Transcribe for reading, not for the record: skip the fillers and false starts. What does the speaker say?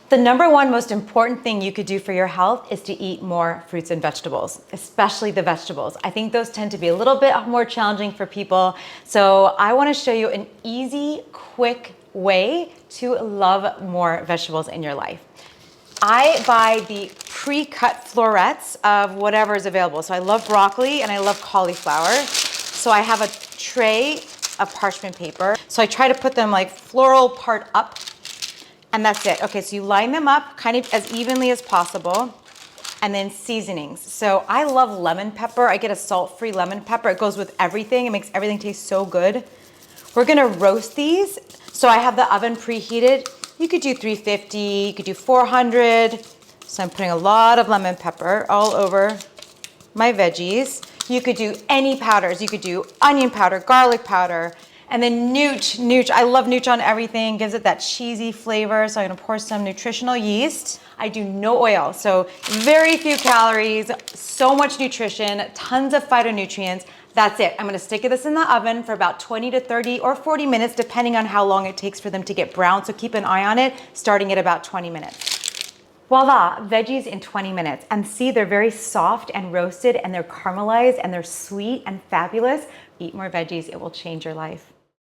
The number one most important thing you could do for your health is to eat more fruits and vegetables, especially the vegetables. I think those tend to be a little bit more challenging for people. So I want to show you an easy, quick way to love more vegetables in your life. I buy the pre-cut florets of whatever is available. So I love broccoli and I love cauliflower. So I have a tray of parchment paper. So I try to put them like floral part up. And that's it. Okay, so you line them up kind of as evenly as possible. And then seasonings. So I love lemon pepper. I get a salt-free lemon pepper. It goes with everything. It makes everything taste so good. We're gonna roast these. So I have the oven preheated. You could do 350, you could do 400. So I'm putting a lot of lemon pepper all over my veggies. You could do any powders. You could do onion powder, garlic powder, and then nooch. I love nooch on everything. Gives it that cheesy flavor. So I'm gonna pour some nutritional yeast. I do no oil, so very few calories, so much nutrition, tons of phytonutrients. That's it. I'm gonna stick this in the oven for about 20 to 30 or 40 minutes, depending on how long it takes for them to get brown. So keep an eye on it, starting at about 20 minutes. Voila, veggies in 20 minutes. And see, they're very soft and roasted and they're caramelized and they're sweet and fabulous. Eat more veggies, it will change your life.